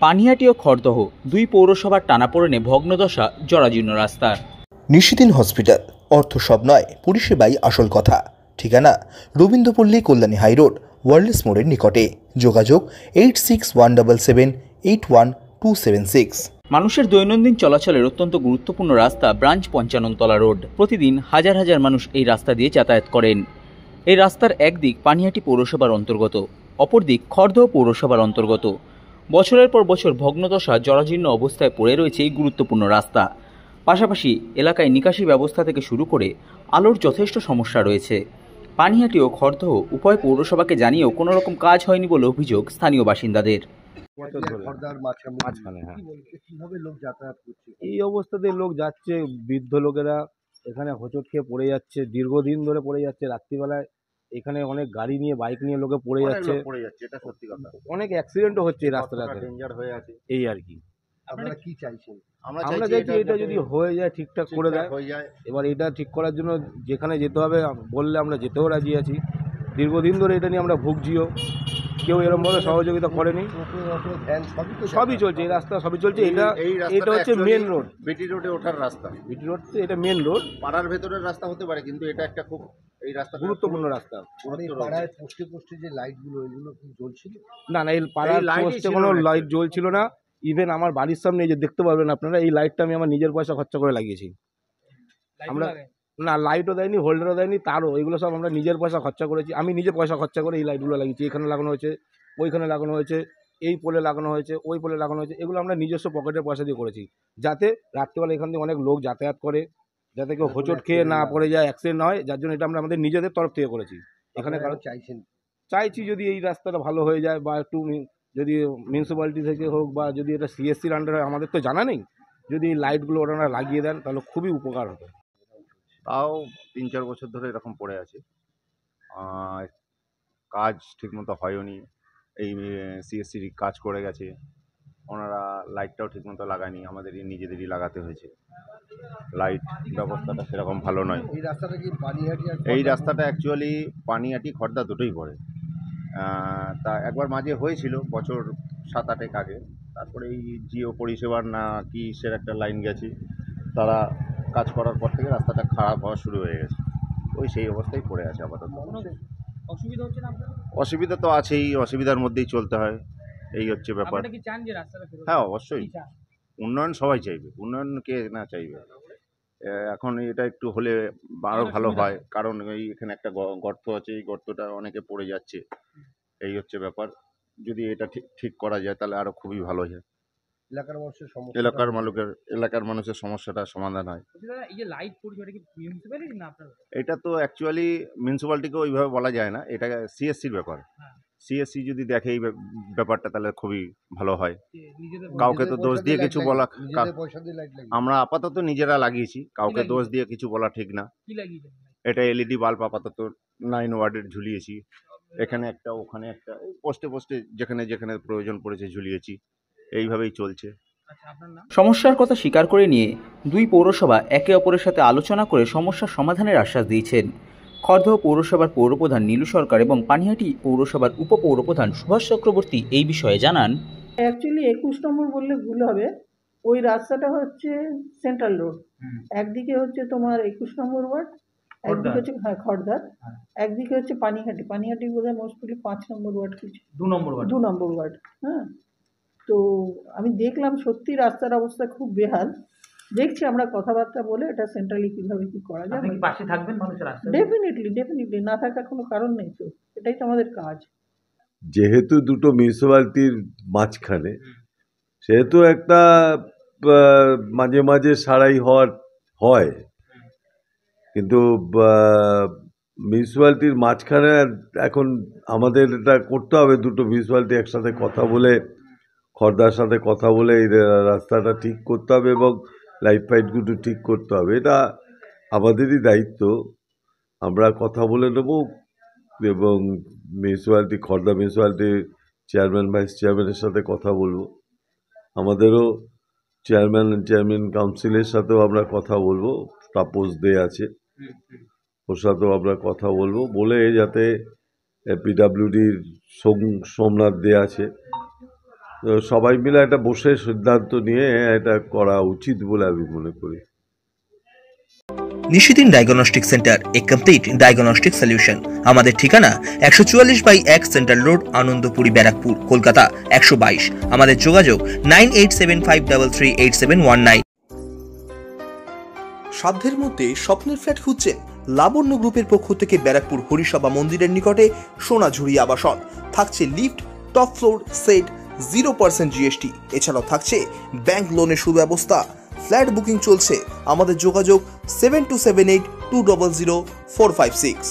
পানিহাটি ও খড়দহ দুই পৌরসভার টানাপোড়েনে ভগ্নদশা জরাজীর্ণ রাস্তার। নিশিদিন হসপিটাল, অর্থ সব নয়, পরিষেবাই আসল কথা। ঠিকানা রবীন্দ্রপল্লী, কল্যাণী হাইরোড, ওয়ার্ল্ডস মোড়ের নিকটে। যোগাযোগ 8617781276। মানুষের দৈনন্দিন চলাচলের অত্যন্ত গুরুত্বপূর্ণ রাস্তা ব্রাঞ্চ 55তলা রোড। প্রতিদিন হাজার হাজার মানুষ এই রাস্তা দিয়ে যাতায়াত করেন। এই রাস্তার একদিক পানিহাটি পৌরসভার অন্তর্গত, অপরদিক খড়দহ পৌরসভার অন্তর্গত। বছরের পর বছর ভগ্নদশা জরাজীর্ণ অবস্থায় পড়ে রয়েছে এই গুরুত্বপূর্ণ রাস্তা। পাশাপাশি এলাকায় নিকাশি ব্যবস্থা থেকে শুরু করে আলোর যথেষ্ট সমস্যা রয়েছে। পানিহাটি ও খড়দহ উভয় পৌরসভাকে জানিয়েও কোনো রকম কাজ হয়নি বলে অভিযোগ স্থানীয় বাসিন্দাদের। এই অবস্থাতে লোক যাচ্ছে, বৃদ্ধ লোকেরা এখানে হোঁচট খেয়ে পড়ে যাচ্ছে, দীর্ঘদিন ধরে পড়ে যাচ্ছে। রাত্রিবেলায় এখানে অনেক গাড়ি নিয়ে, বাইক নিয়ে লোকে পড়ে যাচ্ছে, এটা সত্যি কথা। অনেক অ্যাক্সিডেন্টও হচ্ছে এই রাস্তাটাতে, ডেঞ্জার হয়ে আছে। এই আর কি। আপনারা কি চাইছেন? আমরা চাইছি এটা যদি হয়ে যায়, ঠিকঠাক করে দেয়। এবার এটা ঠিক করার জন্য যেখানে যেতে হবে বললে আমরা যেতেও রাজি আছি। দীর্ঘদিন ধরে এটা নিয়ে আমরা ভুগছিও, কেউ এরকমভাবে সহযোগিতা করেনি। সবই চলছে, এই রাস্তা সবই চলছে। এটা হচ্ছে মেন রোড, বিটি রোডে ওঠার রাস্তা। বিটি রোড এটা মেন রোড, পাড়ার ভেতরের রাস্তা হতে পারে, কিন্তু এটা একটা খুব এই রাস্তা গুরুত্বপূর্ণ রাস্তা। পাড়ায় পোস্টে পোস্টে যে লাইটগুলো এগুলো কি জ্বলছিল? না, এই পাড়ার পোস্টে কোনো লাইট জ্বলছিল না। ইভেন আমার বাড়ির সামনে এই যে দেখতে পারবেন আপনারা, এই লাইটটা আমি আমার নিজের পয়সা খরচা করে লাগিয়েছি। আমরা না, লাইটও দেয়নি, হোল্ডারও দেয়নি, তারও এগুলো সব আমরা নিজের পয়সা খরচা করেছি। আমি নিজে পয়সা খরচা করে এই লাইটগুলো লাগিয়েছি। এখানে লাগানো হয়েছে, ওইখানে লাগানো হয়েছে, এই পোলে লাগানো হয়েছে, ওই পোলে লাগানো হয়েছে। এগুলো আমরা নিজস্ব পকেটের পয়সা দিয়ে করেছি, যাতে রাত্রিবেলা এখান থেকে অনেক লোক যাতায়াত করে, যাতে কেউ হোঁচট খেয়ে না পড়ে যায়, অ্যাক্সিডেন্ট না হয়। যার জন্য এটা আমরা আমাদের নিজেদের তরফ থেকে করেছি। এখানে কারো চাইছি যদি এই রাস্তাটা ভালো হয়ে যায়, বা একটু যদি মিউনিসিপ্যালিটি থেকে হোক, বা যদি এটা সিএসসির আন্ডারে, আমাদের তো জানা নেই, যদি এই লাইটগুলো ওনারা লাগিয়ে দেন তাহলে খুবই উপকার হতো। তাও 3-4 বছর ধরে এরকম পড়ে আছে। কাজ ঠিকমতো হয়নি। এই সিএসসির কাজ করে গেছে, ওনারা লাইটটাও ঠিকমতো লাগায়নি, আমাদেরই নিজেদেরই লাগাতে হয়েছে। লাইট ব্যবস্থাটা সেরকম ভালো নয়। এই রাস্তাটা অ্যাকচুয়ালি পানিহাটি খড়দা দুটোই পড়ে। তা একবার মাঝে হয়েছিল বছর 7-8 আগে। তারপরে এই জিও পরিষেবার না কি সের একটা লাইন গেছে, তারা কাজ করার পর থেকে রাস্তাটা খারাপ হওয়া শুরু হয়ে গেছে। সেই অবস্থায় পড়ে আছে আপাতত। অসুবিধা তো আছেই, অসুবিধার মধ্যেই চলতে হয়, এই হচ্ছে ব্যাপার। হ্যাঁ, অবশ্যই উন্নয়ন সবাই চাইবে, উন্নয়ন কে না চাইবে। এখন এটা একটু হলে আরও ভালো হয়, কারণ এখানে একটা গর্ত আছে, এই গর্তটা অনেকে পড়ে যাচ্ছে, এই হচ্ছে ব্যাপার। যদি এটা ঠিক করা যায় তাহলে আরও খুবই ভালো হয়। এলাকার মানুষের সমস্যাটা সমাধান হয়। এটা তো অ্যাকচুয়ালি মিউনিসিপ্যালিটিকে ওইভাবে বলা যায় না, এটা সিএসসির ব্যাপার। সিএসসি যদি দেখে এই ব্যাপারটা তাহলে খুবই ভালো হয়। কাউকে তো দোষ দিয়ে কিছু বলা, আমরা আপাতত নিজেরা লাগিয়েছি, কাউকে দোষ দিয়ে কিছু বলা ঠিক না। এটা এলইডি বাল্ব আপাতত 9 ওয়ার্ডের ঝুলিয়েছি, এখানে একটা, ওখানে একটা, পোস্টে পোস্টে যেখানে যেখানে প্রয়োজন পড়েছে ঝুলিয়েছি, এইভাবেই চলছে। সমস্যার কথা স্বীকার করে নিয়ে দুই পৌরসভা একে অপরের সাথে আলোচনা করে সমস্যার সমাধানের আশ্বাস দিয়েছেন। খড়দহ পৌরসভার পৌরপ্রধান নীলু সরকার এবং পানিহাটি পৌরসভার উপপৌরপ্রধান সুভাষ চক্রবর্তী এই বিষয়ে জানান। অ্যাকচুয়ালি 21 নম্বর বললে ভুল হবে। ওই রাস্তাটা হচ্ছে সেন্ট্রাল রোড, একদিকে হচ্ছে তোমার 21 নম্বর ওয়ার্ড, একদিকে হচ্ছে খড়দহ, একদিকে হচ্ছে পানিহাটি। পানিহাটি বোধহয় মোস্টলি 5 নম্বর ওয়ার্ড, কিছু 2 নম্বর ওয়ার্ড। হ্যাঁ, তো আমি দেখলাম সত্যি রাস্তার অবস্থা খুব বেহাল। দেখছি আমরা কথাবার্তা বলে এটা সেন্ট্রালি কিভাবে কি করা যায়। আপনি কি পাশে থাকবেন মানুষের রাস্তা? ডেফিনেটলি না থাকার কোনো কারণ নেই, তো এটাই তো আমাদের কাজ। যেহেতু দুটো মিউনিসিপ্যালিটির মাঝখানে, সেহেতু একটা মাঝে মাঝে সারাই হয়, কিন্তু মিউনিসিপ্যালিটির মাঝখানে এখন আমাদের এটা করতে হবে। দুটো মিউনিসিপ্যালিটি একসাথে কথা বলে, খড়দার সাথে কথা বলে এই রাস্তাটা ঠিক করতে হবে এবং লাইট ফাইটগুলো ঠিক করতে হবে। এটা আমাদেরই দায়িত্ব, আমরা কথা বলে নেব এবং মিউনিসিপ্যালিটি, খড়দা মিউনিসিপ্যালিটির চেয়ারম্যান, ভাইস চেয়ারম্যানের সাথে কথা বলবো। আমাদেরও চেয়ারম্যান কাউন্সিলের সাথেও আমরা কথা বলবো, তাপস দে আছে, ওর সাথেও আমরা কথা বলবো, বলে যাতে পিডাব্লিউডির সোমনাথ দে আছে, তো সবাই মিলে একটা বসে সিদ্ধান্ত নিয়ে এটা করা উচিত বলে আমি মনে করি। নিশিদিন ডায়াগনস্টিক সেন্টার, এ কমপ্লিট ডায়াগনস্টিক সলিউশন। আমাদের ঠিকানা 144/1 সেন্ট্রাল রোড, আনন্দপুরি, ব্যারাকপুর, কলকাতা 122। আমাদের যোগাযোগ 9875338719। সাধ্যের মধ্যে স্বপ্নের ফ্ল্যাট খুঁজছেন? লাবণ্য গ্রুপের পক্ষ থেকে ব্যারাকপুর হরিসভা মন্দিরের নিকটে সোনাঝুরি আবাসন। থাকছে lift, top floor, set, 0% GST। এছাড়াও থাকছে ব্যাংক লোনের সুব্যবস্থা। ফ্ল্যাট বুকিং চলছে। আমাদের যোগাযোগ 7278200456।